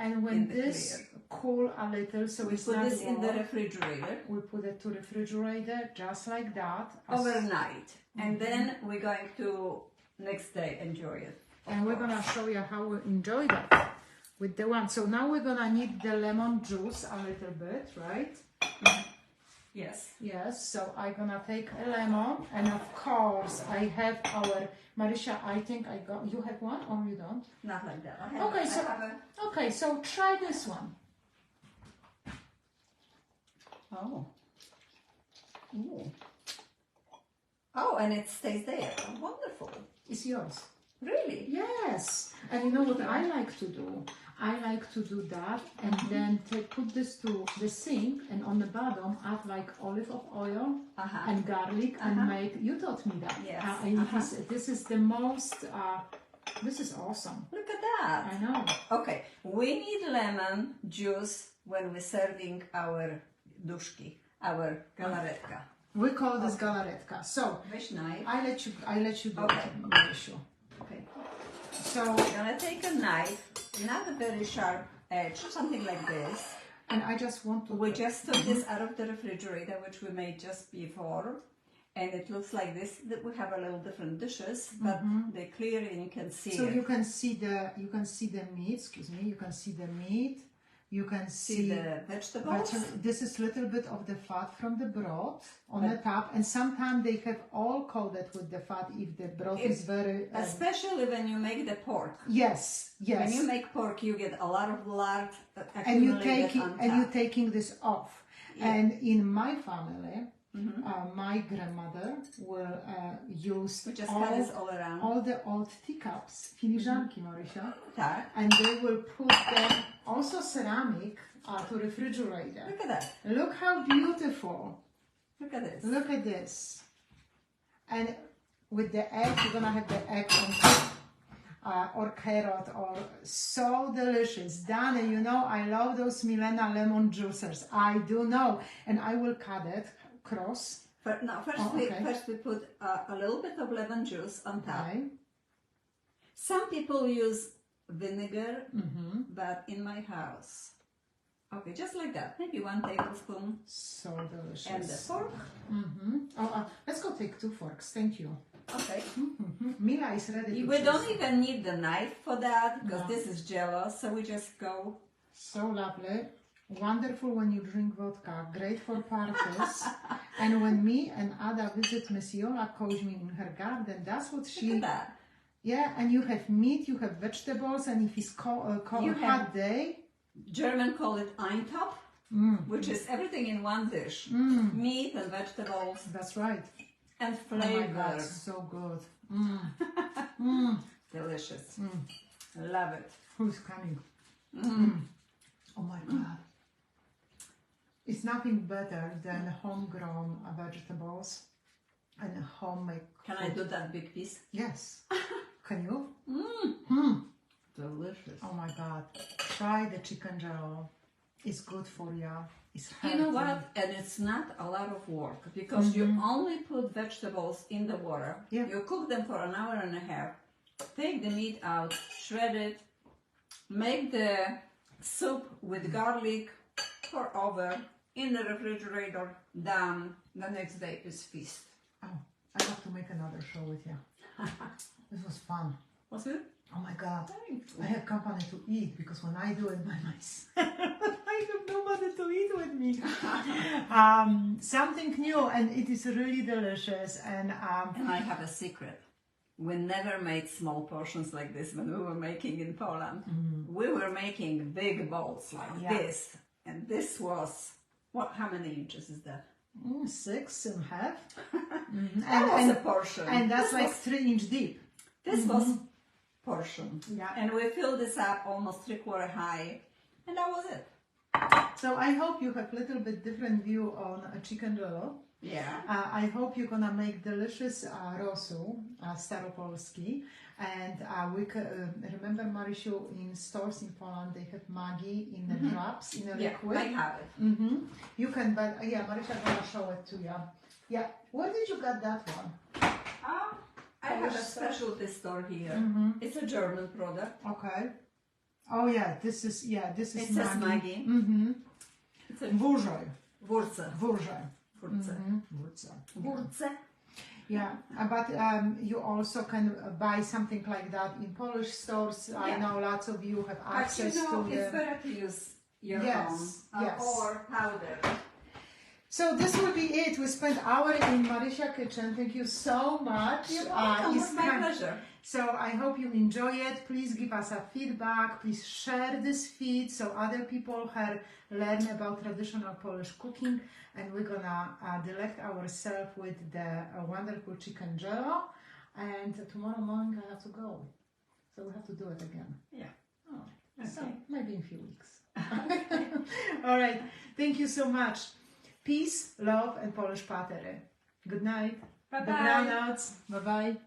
And when this cool a little, so we it's put not this in the refrigerator. We put it to refrigerator just like that. Overnight. And then we're going to next day enjoy it. And we're gonna show you how we enjoy that with the one. So now we're gonna need the lemon juice a little bit, right? Yes. Yes, so I'm gonna take a lemon, and of course I have our Marisha. I think I got. You have one or you don't? Not like that. Okay, so try this one. Oh. Ooh. Oh, and it stays there. Oh, wonderful. It's yours. Really? Yes. And you know what I like to do? I like to do that and then put this to the sink, and on the bottom add like olive oil and garlic and make. You taught me that. Yes. This is the most. This is awesome. Look at that. I know. Okay, we need lemon juice when we're serving our duszki, our galaretka. We call this galaretka. So I let you do it, Marisha. Okay. So I'm gonna take a knife, not a very sharp edge, something like this. And I just want to. We just took this out of the refrigerator, which we made just before, and it looks like this. That we have a little different dishes, but they're clear and you can see. So it. you can see the meat. Excuse me. You can see the meat. You can see the vegetables. This is a little bit of the fat from the broth on the top, and sometimes they have all coated with the fat if the broth is very. Especially when you make the pork. Yes. When you make pork, you get a lot of lard and accumulated you're taking this off. Yeah. And in my family, my grandmother will use all the old teacups, filiżanki, Marysia, and they will put them also ceramic to refrigerator. Look at that. Look how beautiful. Look at this. Look at this. And with the egg, you're gonna have the egg on top, or carrot, or so delicious. Dana, you know I love those Milena lemon juicers. I do know, and I will cut it cross. First we put a little bit of lemon juice on top. Okay. Some people use vinegar, but in my house, okay, just like that, maybe 1 tablespoon. So delicious. And the fork. Let's go take 2 forks. Thank you. Okay. Mila is ready. We don't even need the knife for that because this is jello, so we just go. So lovely. Wonderful when you drink vodka, great for parties. And when me and Ada visit Miss Yola Kozmi in her garden, that's what she... Look at that. Yeah, and you have meat, you have vegetables, and if it's hot day... German call it Eintopf, which is everything in one dish. Meat and vegetables. That's right. And flavor. Oh my God, so good. Delicious. Love it. Who's coming? Oh my God. It's nothing better than homegrown vegetables and homemade food. Can I do that big piece? Yes. Can you? Delicious. Oh my God. Try the chicken jello. It's good for you. It's healthy. You know what? And it's not a lot of work because you only put vegetables in the water. Yeah. You cook them for an hour and a half. Take the meat out, shred it, make the soup with garlic, pour over, in the refrigerator, done. The next day is feast. Oh, I have to make another show with you. This was fun. Was it? Oh my God. I have company to eat because when I do it by myself, I have nobody to eat with me. Something new, and it is really delicious. And I have a secret. we never made small portions like this when we were making in Poland. We were making big bowls like this. And this was, how many inches is that? 6.5. That was a portion. And that's like 3-inch deep. This was portion. Yeah. And we filled this up almost 3/4 high. And that was it. So I hope you have a little bit different view on a chicken jello. Yeah. I hope you're gonna make delicious ROSOL Staropolski, and we remember, Marysiu, in stores in Poland they have Maggi in the drops, in a liquid. I have it. You can, but Marysia gonna show it to you. Yeah, where did you get that one? I have a specialty store here. It's a German product. Okay. Oh yeah, this is It says Maggi. Maggi. It's a Wurzel. Wurzel. Wurzel. Yeah, but you also can buy something like that in Polish stores. I know lots of you have access to it's better to use your own or powder. So this will be it. We spent an hour in Marysia kitchen. Thank you so much. You're welcome. It's my pleasure. So I hope you enjoy it. Please give us a feedback. Please share this feed so other people can learn about traditional Polish cooking. And we're gonna delight ourselves with the wonderful chicken jello. And tomorrow morning I have to go. So we have to do it again. Yeah. Oh, okay. So maybe in a few weeks. All right. Thank you so much. Peace, love, and Polish patery. Good night. Bye-bye. Dobranoc. Bye-bye.